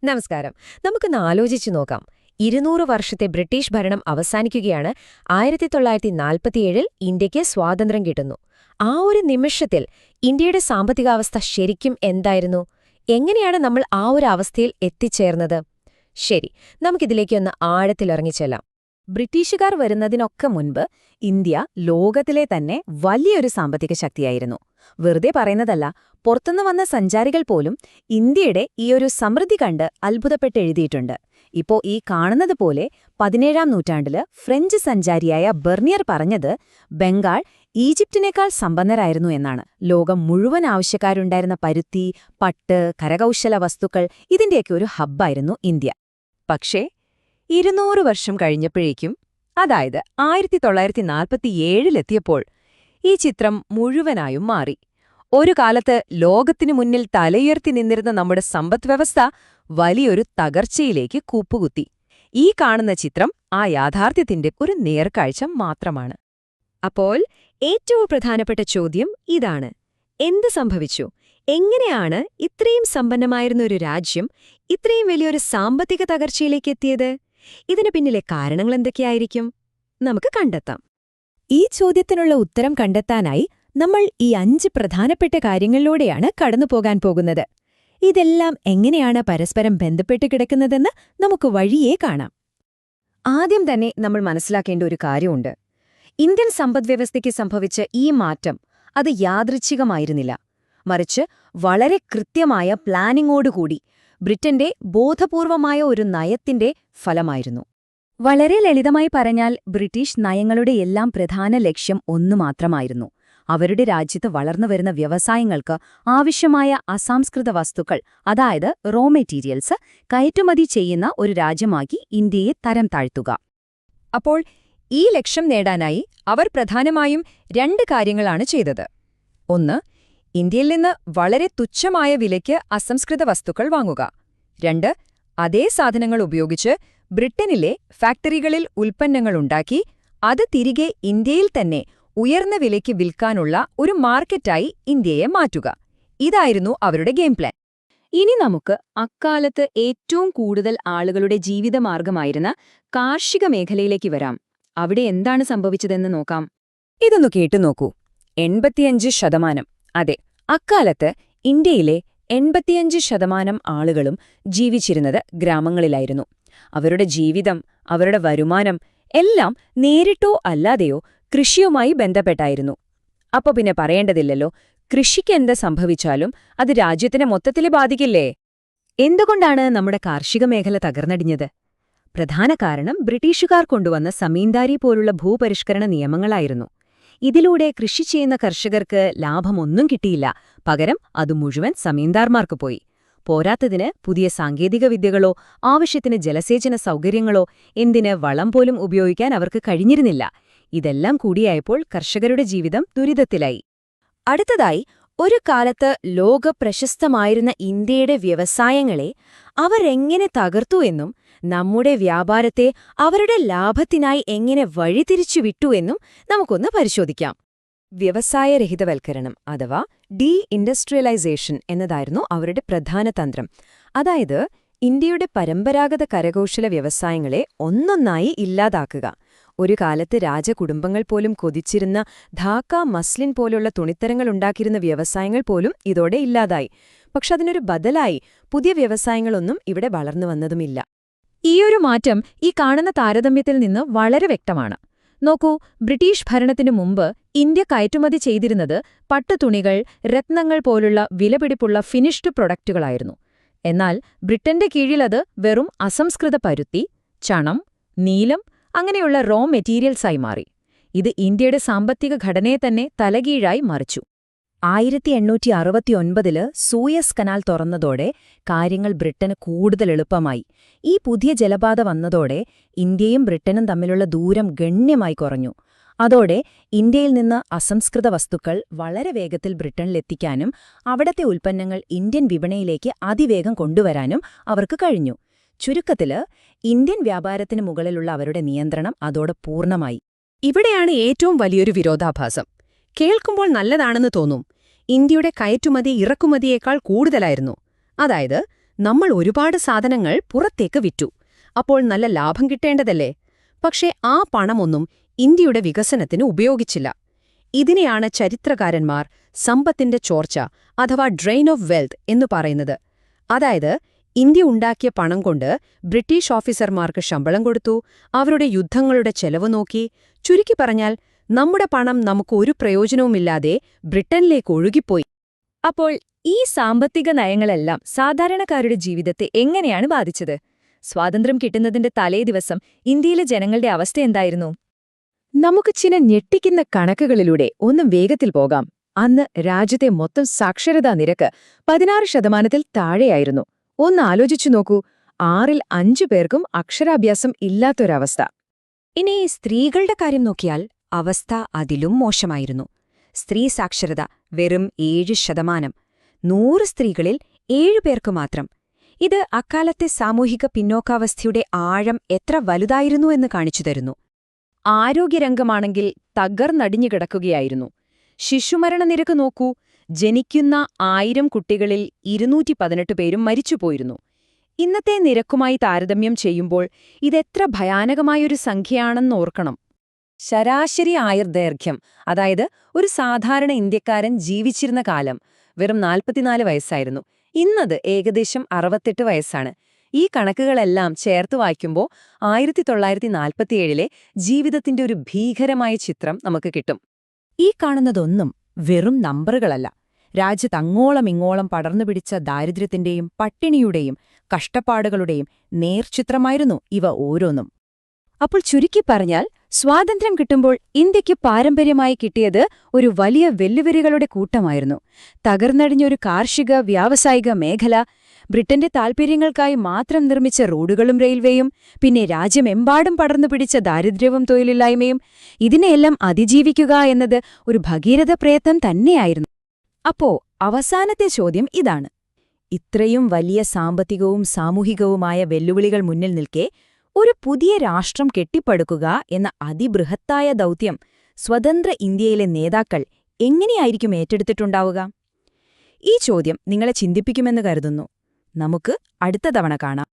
നമസ്കാരം. നമുക്കൊന്ന് ആലോചിച്ചു നോക്കാം. 200 വർഷത്തെ ബ്രിട്ടീഷ് ഭരണം അവസാനിക്കുകയാണ്. 1947-ൽ ഇന്ത്യയ്ക്ക് സ്വാതന്ത്ര്യം കിട്ടുന്നു. ആ ഒരു നിമിഷത്തിൽ ഇന്ത്യയുടെ സാമ്പത്തികാവസ്ഥ ശരിക്കും എന്തായിരുന്നു? എങ്ങനെയാണ് നമ്മൾ ആ ഒരു അവസ്ഥയിൽ എത്തിച്ചേർന്നത്? ശരി, നമുക്കിതിലേക്കൊന്ന് ആഴത്തിലിറങ്ങിച്ചെല്ലാം. ബ്രിട്ടീഷുകാർ വരുന്നതിനൊക്കെ മുൻപ് ഇന്ത്യ ലോകത്തിലെ തന്നെ വലിയൊരു സാമ്പത്തിക ശക്തിയായിരുന്നു. വെറുതെ പറയുന്നതല്ല, പുറത്തുനിന്ന് വന്ന സഞ്ചാരികൾ പോലും ഇന്ത്യയുടെ ഈയൊരു സമൃദ്ധി കണ്ട് അത്ഭുതപ്പെട്ടെഴുതിയിട്ടുണ്ട്. ഇപ്പോ ഈ കാണുന്നത് പോലെ 17-ാം നൂറ്റാണ്ടില് ഫ്രഞ്ച് സഞ്ചാരിയായ ബെർണിയർ പറഞ്ഞത് ബംഗാൾ ഈജിപ്തിനേക്കാൾ സമ്പന്നരായിരുന്നു എന്നാണ്. ലോകം മുഴുവൻ ആവശ്യക്കാരുണ്ടായിരുന്ന പരുത്തി, പട്ട്, കരകൗശല വസ്തുക്കൾ ഇതിന്റെയൊക്കെ ഒരു ഹബ്ബായിരുന്നു ഇന്ത്യ. പക്ഷേ 200 വർഷം കഴിഞ്ഞപ്പോഴേക്കും, അതായത് 1947-ലെത്തിയപ്പോൾ ഈ ചിത്രം മുഴുവനായും മാറി. ഒരു കാലത്ത് ലോകത്തിനു മുന്നിൽ തലയുയർത്തി നിന്നിരുന്ന നമ്മുടെ സമ്പദ്വ്യവസ്ഥ വലിയൊരു തകർച്ചയിലേക്ക് കൂപ്പുകുത്തി. ഈ കാണുന്ന ചിത്രം ആ യാഥാർത്ഥ്യത്തിന്റെ ഒരു നേർക്കാഴ്ച മാത്രമാണ്. അപ്പോൾ ഏറ്റവും പ്രധാനപ്പെട്ട ചോദ്യം ഇതാണ്: എന്ത് സംഭവിച്ചു? എങ്ങനെയാണ് ഇത്രയും സമ്പന്നമായിരുന്ന ഒരു രാജ്യം ഇത്രയും വലിയൊരു സാമ്പത്തിക തകർച്ചയിലേക്ക് എത്തിയത്? ഇതിനു പിന്നിലെ കാരണങ്ങൾ എന്തൊക്കെയായിരിക്കും? നമുക്ക് കണ്ടെത്താം. ഈ ചോദ്യത്തിനുള്ള ഉത്തരം കണ്ടെത്താനായി നമ്മൾ ഈ 5 പ്രധാനപ്പെട്ട കാര്യങ്ങളിലൂടെയാണ് കടന്നുപോകാൻ പോകുന്നത്. ഇതെല്ലാം എങ്ങനെയാണ് പരസ്പരം ബന്ധപ്പെട്ട് കിടക്കുന്നതെന്ന് നമുക്ക് വഴിയേ കാണാം. ആദ്യം തന്നെ നമ്മൾ മനസ്സിലാക്കേണ്ട ഒരു കാര്യമുണ്ട്. ഇന്ത്യൻ സമ്പദ്വ്യവസ്ഥയ്ക്ക് സംഭവിച്ച ഈ മാറ്റം അത് യാദൃച്ഛികമായിരുന്നില്ല, മറിച്ച് വളരെ കൃത്യമായ പ്ലാനിങ്ങോടുകൂടി ബ്രിട്ടന്റെ ബോധപൂർവമായ ഒരു നയത്തിന്റെ ഫലമായിരുന്നു. വളരെ ലളിതമായി പറഞ്ഞാൽ, ബ്രിട്ടീഷ് നയങ്ങളുടെയെല്ലാം പ്രധാന ലക്ഷ്യം ഒന്നു മാത്രമായിരുന്നു: അവരുടെ രാജ്യത്ത് വളർന്നുവരുന്ന വ്യവസായങ്ങൾക്ക് ആവശ്യമായ അസംസ്കൃത വസ്തുക്കൾ, അതായത് റോ മെറ്റീരിയൽസ്, കയറ്റുമതി ചെയ്യുന്ന ഒരു രാജ്യമാക്കി ഇന്ത്യയെ തരം താഴ്ത്തുക. അപ്പോൾ ഈ ലക്ഷ്യം നേടാനായി അവർ പ്രധാനമായും 2 കാര്യങ്ങളാണ് ചെയ്തത്. ഒന്ന്, ഇന്ത്യയിൽ നിന്ന് വളരെ തുച്ഛമായ വിലയ്ക്ക് അസംസ്കൃത വസ്തുക്കൾ വാങ്ങുക. 2, അതേ സാധനങ്ങൾ ഉപയോഗിച്ച് ബ്രിട്ടനിലെ ഫാക്ടറികളിൽ ഉൽപ്പന്നങ്ങളുണ്ടാക്കി അത് തിരികെ ഇന്ത്യയിൽ തന്നെ ഉയർന്ന വിലയ്ക്ക് വിൽക്കാനുള്ള ഒരു മാർക്കറ്റായി ഇന്ത്യയെ മാറ്റുക. ഇതായിരുന്നു അവരുടെ ഗെയിം പ്ലാൻ. ഇനി നമുക്ക് അക്കാലത്ത് ഏറ്റവും കൂടുതൽ ആളുകളുടെ ജീവിതമാർഗമായിരുന്ന കാർഷിക മേഖലയിലേക്ക് വരാം. അവിടെ എന്താണ് സംഭവിച്ചതെന്ന് നോക്കാം. ഇതൊന്നു കേട്ടുനോക്കൂ. 85%, അതെ, അക്കാലത്ത് ഇന്ത്യയിലെ 85% ആളുകളും ജീവിച്ചിരുന്നത് ഗ്രാമങ്ങളിലായിരുന്നു. അവരുടെ ജീവിതം, അവരുടെ വരുമാനം എല്ലാം നേരിട്ടോ അല്ലാതെയോ കൃഷിയുമായി ബന്ധപ്പെട്ടായിരുന്നു. അപ്പൊ പിന്നെ പറയേണ്ടതില്ലല്ലോ, കൃഷിക്ക് എന്ത് സംഭവിച്ചാലും അത് രാജ്യത്തിനെ മൊത്തത്തിൽ ബാധിക്കില്ലേ? എന്തുകൊണ്ടാണ് നമ്മുടെ കാർഷിക മേഖല തകർന്നടിഞ്ഞത്? പ്രധാന കാരണം ബ്രിട്ടീഷുകാർ കൊണ്ടുവന്ന സമീന്ദാരി പോലുള്ള ഭൂപരിഷ്കരണ നിയമങ്ങളായിരുന്നു. ഇതിലൂടെ കൃഷി ചെയ്യുന്ന കർഷകർക്ക് ലാഭമൊന്നും കിട്ടിയില്ല, പകരം അത് മുഴുവൻ സമീന്ദാർമാർക്ക് പോയി. പോരാത്തതിന് പുതിയ സാങ്കേതിക വിദ്യകളോ ആവശ്യത്തിന് ജലസേചന സൗകര്യങ്ങളോ എന്തിന് വളം പോലും ഉപയോഗിക്കാൻ അവർക്ക് കഴിഞ്ഞിരുന്നില്ല. ഇതെല്ലാം കൂടിയായപ്പോൾ കർഷകരുടെ ജീവിതം ദുരിതത്തിലായി. അടുത്തതായി, ഒരു കാലത്ത് ലോകപ്രശസ്തമായിരുന്ന ഇന്ത്യയുടെ വ്യവസായങ്ങളെ അവരെങ്ങനെ തകർത്തു എന്നും നമ്മുടെ വ്യാപാരത്തെ അവരുടെ ലാഭത്തിനായി എങ്ങനെ വഴിതിരിച്ചു എന്നും നമുക്കൊന്ന് പരിശോധിക്കാം. വ്യവസായരഹിതവൽക്കരണം അഥവാ ഡീഇൻഡസ്ട്രിയലൈസേഷൻ എന്നതായിരുന്നു അവരുടെ പ്രധാന തന്ത്രം. അതായത്, ഇന്ത്യയുടെ പരമ്പരാഗത കരകൗശല വ്യവസായങ്ങളെ ഒന്നൊന്നായി ഇല്ലാതാക്കുക. ഒരു കാലത്ത് രാജകുടുംബങ്ങൾ പോലും കൊതിച്ചിരുന്ന ധാക്ക, മസ്ലിൻ പോലുള്ള തുണിത്തരങ്ങൾ ഉണ്ടാക്കിയിരുന്ന വ്യവസായങ്ങൾ പോലും ഇതോടെ ഇല്ലാതായി. പക്ഷെ അതിനൊരു ബദലായി പുതിയ വ്യവസായങ്ങളൊന്നും ഇവിടെ വളർന്നു വന്നതുമില്ല. ഈയൊരു മാറ്റം ഈ കാണുന്ന താരതമ്യത്തിൽ നിന്ന് വളരെ വ്യക്തമാണ്. നോക്കൂ, ബ്രിട്ടീഷ് ഭരണത്തിനു മുമ്പ് ഇന്ത്യ കയറ്റുമതി ചെയ്തിരുന്നത് പട്ടുതുണികൾ, രത്നങ്ങൾ പോലുള്ള വിലപിടിപ്പുള്ള ഫിനിഷ്ഡ് പ്രൊഡക്റ്റുകളായിരുന്നു. എന്നാൽ ബ്രിട്ടന്റെ കീഴിലത് വെറും അസംസ്കൃത പരുത്തി, ചണം, നീലം അങ്ങനെയുള്ള റോ മെറ്റീരിയൽസായി മാറി. ഇത് ഇന്ത്യയുടെ സാമ്പത്തിക ഘടനയെ തന്നെ തലകീഴായി മറിച്ചു. 1869-ല് സൂയസ് കനാൽ തുറന്നതോടെ കാര്യങ്ങൾ ബ്രിട്ടന് കൂടുതൽ എളുപ്പമായി. ഈ പുതിയ ജലപാത വന്നതോടെ ഇന്ത്യയും ബ്രിട്ടനും തമ്മിലുള്ള ദൂരം ഗണ്യമായി കുറഞ്ഞു. അതോടെ ഇന്ത്യയിൽ നിന്ന് അസംസ്കൃത വസ്തുക്കൾ വളരെ വേഗത്തിൽ ബ്രിട്ടനിലെത്തിക്കാനും അവിടത്തെ ഉൽപ്പന്നങ്ങൾ ഇന്ത്യൻ വിപണിയിലേക്ക് അതിവേഗം കൊണ്ടുവരാനും അവർക്ക് കഴിഞ്ഞു. ചുരുക്കത്തില്, ഇന്ത്യൻ വ്യാപാരത്തിന് മുകളിലുള്ള അവരുടെ നിയന്ത്രണം അതോടെ പൂർണ്ണമായി. ഇവിടെയാണ് ഏറ്റവും വലിയൊരു വിരോധാഭാസം. കേൾക്കുമ്പോൾ നല്ലതാണെന്ന് തോന്നും. ഇന്ത്യയുടെ കയറ്റുമതി ഇറക്കുമതിയേക്കാൾ കൂടുതലായിരുന്നു. അതായത് നമ്മൾ ഒരുപാട് സാധനങ്ങൾ പുറത്തേക്ക് വിറ്റു. അപ്പോൾ നല്ല ലാഭം കിട്ടേണ്ടതല്ലേ? പക്ഷേ ആ പണമൊന്നും ഇന്ത്യയുടെ വികസനത്തിന് ഉപയോഗിച്ചില്ല. ഇതിനെയാണ് ചരിത്രകാരന്മാർ സമ്പത്തിന്റെ ചോർച്ച അഥവാ ഡ്രെയിൻ ഓഫ് വെൽത്ത് എന്നു പറയുന്നത്. അതായത് ഇന്ത്യ ഉണ്ടാക്കിയ പണം കൊണ്ട് ബ്രിട്ടീഷ് ഓഫീസർമാർക്ക് ശമ്പളം കൊടുത്തു, അവരുടെ യുദ്ധങ്ങളുടെ ചെലവ് നോക്കി. ചുരുക്കി പറഞ്ഞാൽ നമ്മുടെ പണം നമുക്ക് ഒരു പ്രയോജനവുമില്ലാതെ ബ്രിട്ടനിലേക്ക് ഒഴുകിപ്പോയി. അപ്പോൾ ഈ സാമ്പത്തിക നയങ്ങളെല്ലാം സാധാരണക്കാരുടെ ജീവിതത്തെ എങ്ങനെയാണ് ബാധിച്ചത്? സ്വാതന്ത്ര്യം കിട്ടുന്നതിന്റെ തലേദിവസം ഇന്ത്യയിലെ ജനങ്ങളുടെ അവസ്ഥ എന്തായിരുന്നു? നമുക്ക് ചില ഞെട്ടിക്കുന്ന കണക്കുകളിലൂടെ ഒന്ന് വേഗത്തിൽ പോകാം. അന്ന് രാജ്യത്തെ മൊത്തം സാക്ഷരതാ നിരക്ക് 16% താഴെയായിരുന്നു. ഒന്ന് ആലോചിച്ചു നോക്കൂ, 6ൽ 5 പേർക്കും അക്ഷരാഭ്യാസം ഇല്ലാത്തൊരവസ്ഥ. ഇനി സ്ത്രീകളുടെ കാര്യം നോക്കിയാൽ അവസ്ഥ അതിലും മോശമായിരുന്നു. സ്ത്രീ സാക്ഷരത വെറും 7%. 100 സ്ത്രീകളിൽ 7 പേർക്ക് മാത്രം. ഇത് അക്കാലത്തെ സാമൂഹിക പിന്നോക്കാവസ്ഥയുടെ ആഴം എത്ര വലുതായിരുന്നു എന്ന് കാണിച്ചു തരുന്നു. ആരോഗ്യരംഗമാണെങ്കിൽ തകർന്നടിഞ്ഞു കിടക്കുകയായിരുന്നു. ശിശുമരണ നിരക്ക് നോക്കൂ, ജനിക്കുന്ന 1000 കുട്ടികളിൽ 218 പേരും മരിച്ചുപോയിരുന്നു. ഇന്നത്തെ നിരക്കുമായി താരതമ്യം ചെയ്യുമ്പോൾ ഇതെത്ര ഭയാനകമായൊരു സംഖ്യയാണെന്നോർക്കണം. ശരാശരി ആയുർദൈർഘ്യം, അതായത് ഒരു സാധാരണ ഇന്ത്യക്കാരൻ ജീവിച്ചിരുന്ന കാലം വെറും 44 വയസ്സായിരുന്നു. ഇന്നത് ഏകദേശം 68 വയസ്സാണ്. ഈ കണക്കുകളെല്ലാം ചേർത്ത് വായിക്കുമ്പോൾ 1947-ലെ ജീവിതത്തിന്റെ ഒരു ഭീകരമായ ചിത്രം നമുക്ക് കിട്ടും. ഈ കാണുന്നതൊന്നും വെറും നമ്പറുകളല്ല. രാജ്യത്തങ്ങോളം ഇങ്ങോളം പടർന്നുപിടിച്ച ദാരിദ്ര്യത്തിന്റെയും പട്ടിണിയുടെയും കഷ്ടപ്പാടുകളുടെയും നേർചിത്രമായിരുന്നു ഇവ ഓരോന്നും. അപ്പോൾ ചുരുക്കി പറഞ്ഞാൽ, സ്വാതന്ത്ര്യം കിട്ടുമ്പോൾ ഇന്ത്യയ്ക്ക് പാരമ്പര്യമായി കിട്ടിയത് ഒരു വലിയ വെല്ലുവിളികളുടെ കൂട്ടമായിരുന്നു. തകർന്നടിഞ്ഞൊരു കാർഷിക വ്യാവസായിക മേഖല, ബ്രിട്ടന്റെ താൽപര്യങ്ങൾക്കായി മാത്രം നിർമ്മിച്ച റോഡുകളും റെയിൽവേയും, പിന്നെ രാജ്യമെമ്പാടും പടർന്നുപിടിച്ച ദാരിദ്ര്യവും തൊഴിലില്ലായ്മയും. ഇതിനെയെല്ലാം അതിജീവിക്കുക എന്നത് ഒരു ഭഗീരഥ പ്രയത്നം തന്നെയായിരുന്നു. അപ്പോ അവസാനത്തെ ചോദ്യം ഇതാണ്: ഇത്രയും വലിയ സാമ്പത്തികവും സാമൂഹികവുമായ വെല്ലുവിളികൾ മുന്നിൽ നിൽക്കെ ഒരു പുതിയ രാഷ്ട്രം കെട്ടിപ്പടുക്കുക എന്ന അതിബൃഹത്തായ ദൗത്യം സ്വതന്ത്ര ഇന്ത്യയിലെ നേതാക്കൾ എങ്ങനെയായിരിക്കും ഏറ്റെടുത്തിട്ടുണ്ടാവുക? ഈ ചോദ്യം നിങ്ങളെ ചിന്തിപ്പിക്കുമെന്ന് കരുതുന്നു. നമുക്ക് അടുത്ത തവണ കാണാം.